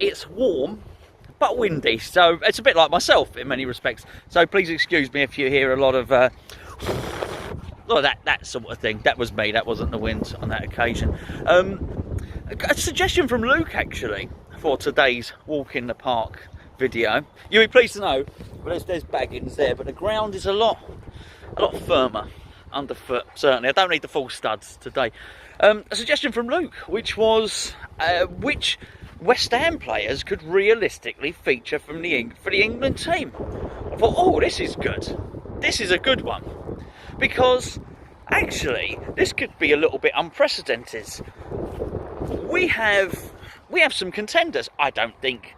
it's warm but windy, so it's a bit like myself in many respects. So please excuse me if you hear a lot of that sort of thing. That was me, that wasn't the wind on that occasion. A suggestion from Luke actually for today's walk in the park video. You'll be pleased to know, well, there's baggings there, but the ground is a lot firmer underfoot, certainly. I don't need the full studs today. A suggestion from Luke, which was which West Ham players could realistically feature for the England team. I thought, oh, this is good. This is a good one. Because actually, this could be a little bit unprecedented. We have some contenders. I think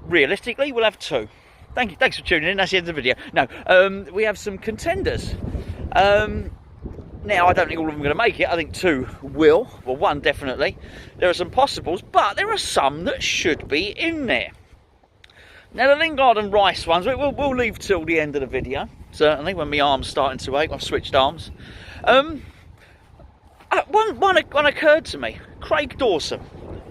realistically we'll have two. Thanks for tuning in. That's the end of the video. No, we have some contenders. Now I don't think all of them are going to make it. I think two will. Well, one definitely. There are some possibles, but there are some that should be in there. Now the Lingard and Rice ones, we'll leave till the end of the video. Certainly, when my arm's starting to ache, I've switched arms. One occurred to me. Craig Dawson.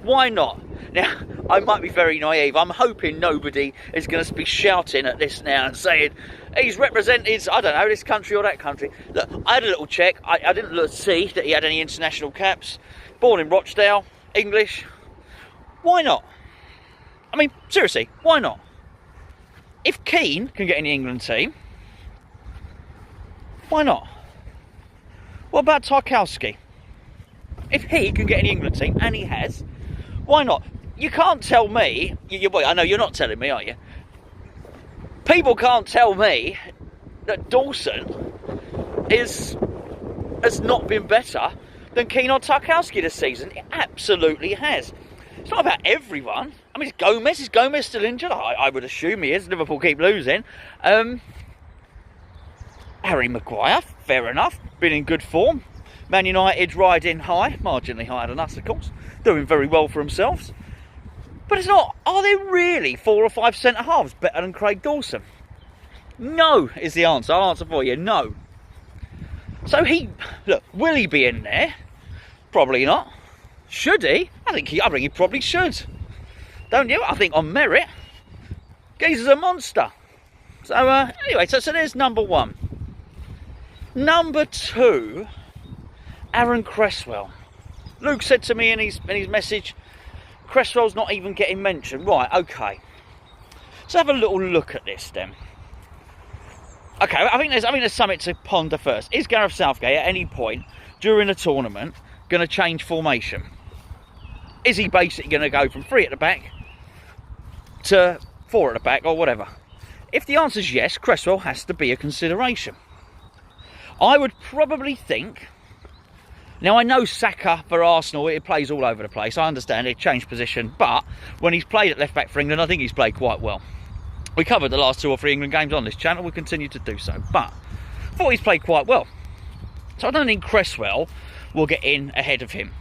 Why not? Now, I might be very naive. I'm hoping nobody is going to be shouting at this now and saying he's represented, I don't know, this country or that country. Look, I had a little check. I didn't see that he had any international caps. Born in Rochdale, English. Why not? I mean, seriously, why not? If Keane can get in the England team, why not? What about Tarkowski? If he can get in the England team, and he has, why not? You can't tell me, I know you're not telling me, are you? People can't tell me that Dawson has not been better than Keane or Tarkowski this season. It absolutely has. It's not about everyone. I mean, is Gomez still injured? I would assume he is. Liverpool keep losing. Harry Maguire, fair enough, been in good form. Man United riding high, marginally higher than us, of course, doing very well for themselves. But it's not. Are there really 4 or 5 centre halves better than Craig Dawson? No is the answer. I'll answer for you. No. So will he be in there? Probably not. Should he? I think he probably should. Don't you? I think on merit, Geezer's a monster. So anyway, so there's number one. Number two, Aaron Cresswell. Luke said to me in his message, Cresswell's not even getting mentioned. Right, okay. Let's have a little look at this then. Okay, I think there's something to ponder first. Is Gareth Southgate at any point during a tournament going to change formation? Is he basically going to go from 3 at the back to 4 at the back or whatever? If the answer is yes, Cresswell has to be a consideration. I would probably think... Now, I know Saka for Arsenal, it plays all over the place. I understand it changed position, but when he's played at left-back for England, I think he's played quite well. We covered the last 2 or 3 England games on this channel. We'll continue to do so, but I thought he's played quite well. So I don't think Cresswell will get in ahead of him.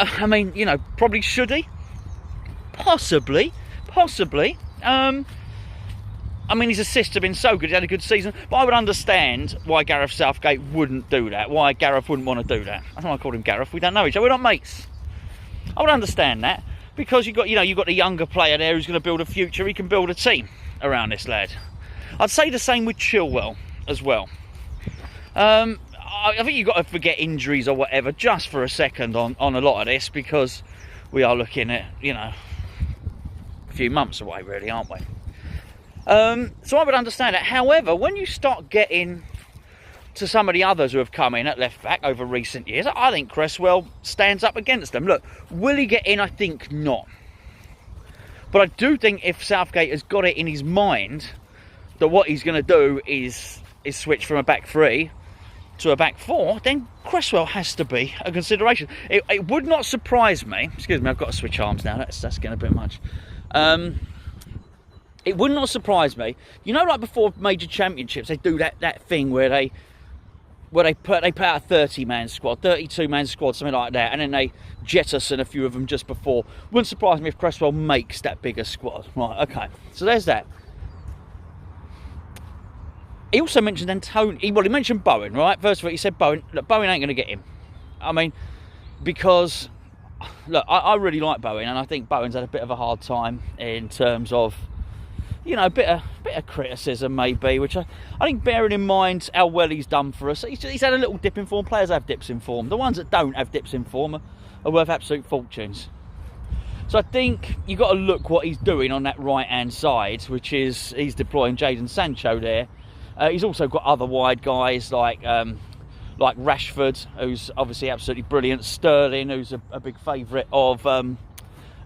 I mean, you know, probably should he? Possibly. I mean, his assists have been so good. He had a good season. But I would understand why Gareth Southgate wouldn't do that. Why Gareth wouldn't want to do that. I don't know why I called him Gareth. We don't know each other. We're not mates. I would understand that. Because you've got the younger player there who's going to build a future. He can build a team around this lad. I'd say the same with Chilwell as well. I think you've got to forget injuries or whatever just for a second on a lot of this. Because we are looking at, a few months away really, aren't we? So I would understand it. However, when you start getting to some of the others who have come in at left back over recent years, I think Cresswell stands up against them. Look, will he get in? I think not. But I do think if Southgate has got it in his mind that what he's going to do is switch from a back 3 to a back 4, then Cresswell has to be a consideration. It would not surprise me. Excuse me, I've got to switch arms now. That's getting a bit much. It would not surprise me. You know, like before major championships, they do that thing where they put out a 30-man squad, 32-man squad, something like that, and then they jettison a few of them just before. Wouldn't surprise me if Cresswell makes that bigger squad. Right, okay. So there's that. He also mentioned Antonio. Well, he mentioned Bowen, right? First of all, he said Bowen. Look, Bowen ain't going to get him. I mean, because look, I really like Bowen, and I think Bowen's had a bit of a hard time in terms of, you know, a bit of criticism maybe, which I think, bearing in mind how well he's done for us, he's had a little dip in form. Players have dips in form. The ones that don't have dips in form are worth absolute fortunes. So I think you've got to look what he's doing on that right-hand side, which is he's deploying Jadon Sancho there. He's also got other wide guys like Rashford, who's obviously absolutely brilliant. Sterling, who's a big favourite of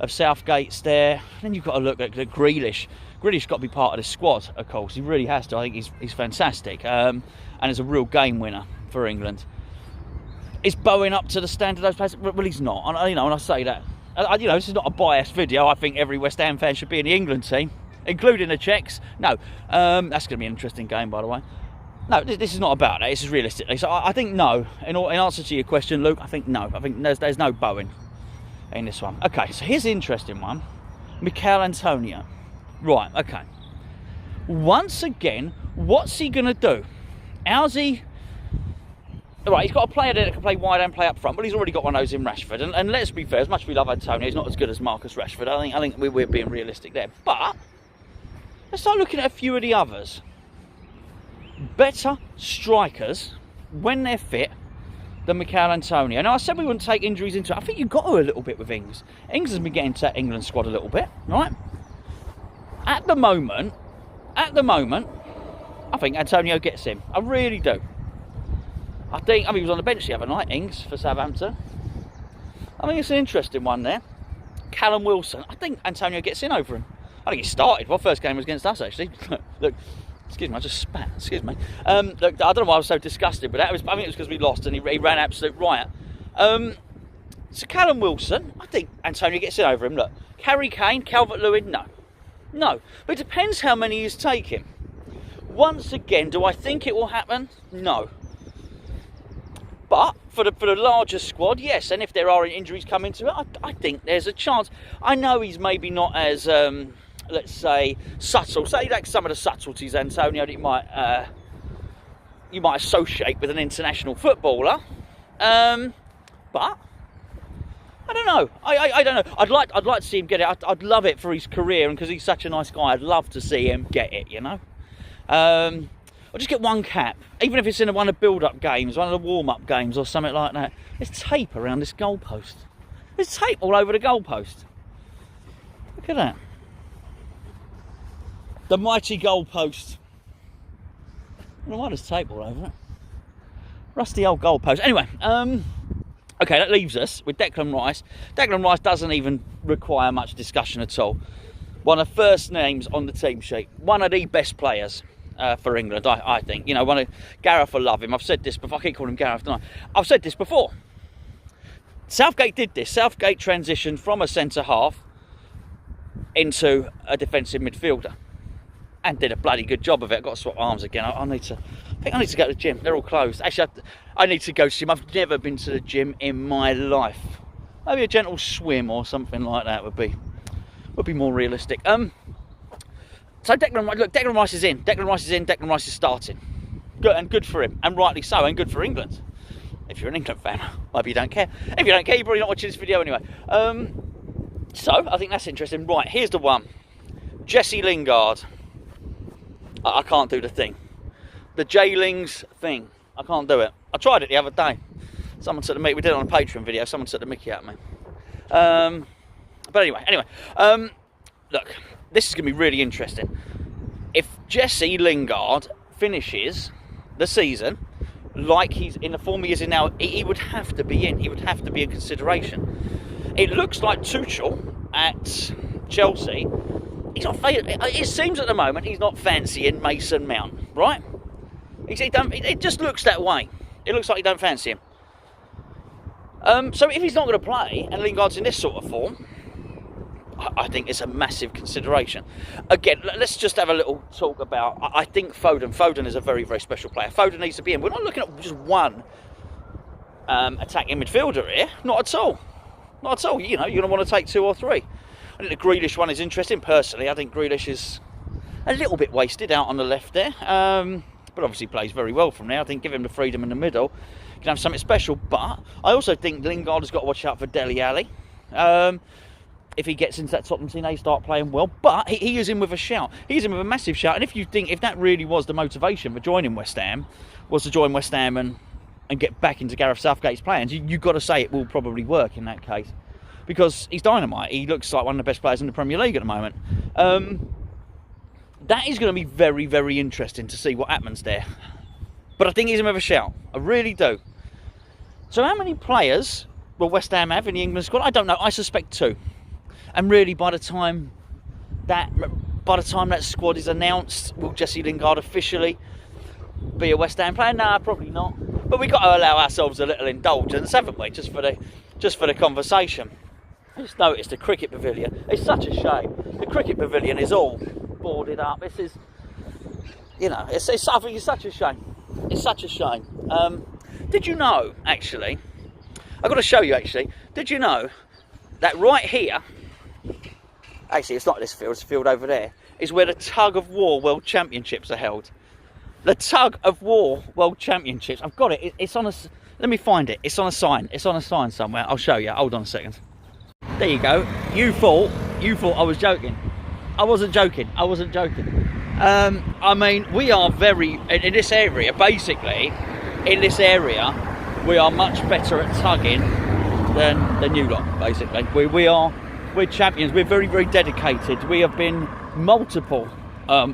Southgate's there. Then you've got to look at Grealish. Grealish's got to be part of the squad, of course. He really has to. I think he's fantastic, and is a real game winner for England. Is Bowen up to the standard of those players? Well, he's not. You know, when I say that, you know, this is not a biased video. I think every West Ham fan should be in the England team, including the Czechs. No, that's going to be an interesting game, by the way. No, this is not about that. This is realistically. So I think no. In answer to your question, Luke, I think no. I think there's no Bowen in this one. Okay, so here's the interesting one. Mikel Antonio. Right, okay. Once again, what's he going to do? How's he... Right, he's got a player there that can play wide and play up front, but he's already got one of those in Rashford. And let's be fair, as much as we love Antonio, he's not as good as Marcus Rashford. I think we're being realistic there. But let's start looking at a few of the others. Better strikers, when they're fit, than Mikel Antonio. Now, I said we wouldn't take injuries into it. I think you've got to a little bit with Ings. Ings has been getting to that England squad a little bit, right? At the moment, I think Antonio gets him. I really do. I mean, he was on the bench the other night, Ings, for Southampton. I think it's an interesting one there. Callum Wilson. I think Antonio gets in over him. I think he started. Well, first game was against us, actually. Look, excuse me, I just spat. Excuse me. Look, I don't know why I was so disgusted, but I think it was because we lost and he ran absolute riot. So Callum Wilson, I think Antonio gets in over him. Look, Harry Kane, Calvert-Lewin, no. But it depends how many he's taking. Once again, do I think it will happen? No. But for the larger squad, yes. And if there are injuries coming to it, I think there's a chance. I know he's maybe not as, let's say, subtle. Say like some of the subtleties, Antonio, that you might associate with an international footballer. But I don't know. I don't know. I'd like to see him get it. I'd love it for his career, and because he's such a nice guy, I'd love to see him get it. You know. Or just get one cap, even if it's in one of the build-up games, one of the warm-up games, or something like that. There's tape around this goalpost. There's tape all over the goalpost. Look at that. The mighty goalpost. I don't know why there's tape all over it. Rusty old goalpost. Anyway, okay, that leaves us with Declan Rice. Declan Rice doesn't even require much discussion at all. One of the first names on the team sheet. One of the best players for England, I think. You know, Gareth will love him. I've said this before. I keep calling him Gareth, don't I? I've said this before. Southgate did this. Southgate transitioned from a centre-half into a defensive midfielder. And did a bloody good job of it. I've got to swap arms again. I think I need to go to the gym. They're all closed. Actually, I need to go to the gym. I've never been to the gym in my life. Maybe a gentle swim or something like that would be more realistic. So Declan Rice is in. Declan Rice is in. Declan Rice is starting. Good, and good for him, and rightly so, and good for England. If you're an England fan, maybe you don't care. If you don't care, you're probably not watching this video anyway. So I think that's interesting. Right, here's the one. Jesse Lingard. I can't do the thing. The J-Lings thing. I can't do it. I tried it the other day. Someone took the mickey. We did it on a Patreon video. Someone took the mickey out of me. But anyway. Look, this is going to be really interesting. If Jesse Lingard finishes the season like he's in the form he is in now, he would have to be in. He would have to be in consideration. It looks like Tuchel at Chelsea, it seems at the moment he's not fancying Mason Mount, right? It just looks that way. It looks like he don't fancy him. So if he's not going to play and Lingard's in this sort of form, I think it's a massive consideration. Again, let's just have a little talk about, I think Foden. Foden is a very, very special player. Foden needs to be in. We're not looking at just one attacking midfielder here. Not at all. Not at all. You know, you're going to want to take two or three. I think the Grealish one is interesting. Personally, I think Grealish is a little bit wasted out on the left there. But obviously plays very well from there. I think give him the freedom in the middle. You can have something special. But I also think Lingard has got to watch out for Dele Alli. If he gets into that Tottenham team, they start playing well. But he is in with a shout. He's in with a massive shout. And if that really was the motivation for joining West Ham, was to join West Ham and get back into Gareth Southgate's plans, you've got to say it will probably work in that case. Because he's dynamite. He looks like one of the best players in the Premier League at the moment. That is going to be very, very interesting to see what happens there. But I think he's in with a shout. I really do. So how many players will West Ham have in the England squad? I don't know. I suspect 2. And really, by the time that squad is announced, will Jesse Lingard officially be a West Ham player? Nah, probably not. But we've got to allow ourselves a little indulgence, haven't we? Just for the conversation. I just noticed the cricket pavilion. It's such a shame. The cricket pavilion is all boarded up. This is, I think it's such a shame. It's such a shame. Did you know, actually? I've got to show you, actually. Did you know that right here? Actually, it's not this field, it's the field over there, is where the Tug of War World Championships are held. The Tug of War World Championships. I've got it. It's on a... Let me find it. It's on a sign. It's on a sign somewhere. I'll show you. Hold on a second. There you go. You thought I was joking. I wasn't joking. I mean, we are very... In this area, basically, we are much better at tugging than you lot, basically. We're champions. We're very, very dedicated. We have been multiple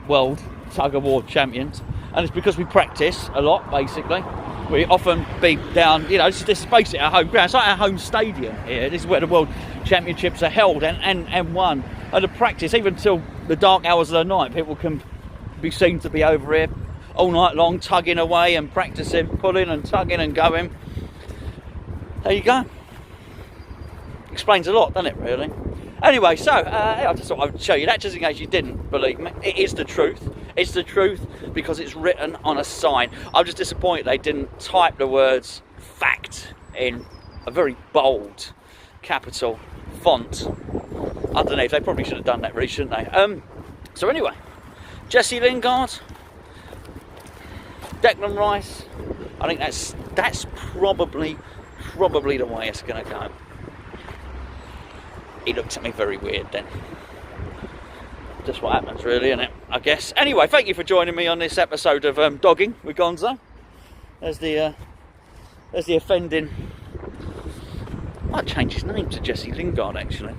world tug of war champions, and it's because we practice a lot, basically. We often be down, this is basically our home ground. It's like our home stadium here. This is where the world championships are held and won. And the practice, even till the dark hours of the night, people can be seen to be over here all night long, tugging away and practicing, pulling and tugging and going. There you go. Explains a lot, doesn't it, really? Anyway, so I just thought I would show you that, just in case you didn't believe me. It is the truth. It's the truth because it's written on a sign. I'm just disappointed they didn't type the words fact in a very bold capital font underneath. They probably should have done that, really, shouldn't they? So anyway, Jesse Lingard, Declan Rice. I think that's probably the way it's going to go. He looked at me very weird then. Just what happens, really, isn't it? I guess. Anyway, thank you for joining me on this episode of Dogging with Gonzo. There's the offending... I might change his name to Jesse Lingard, actually.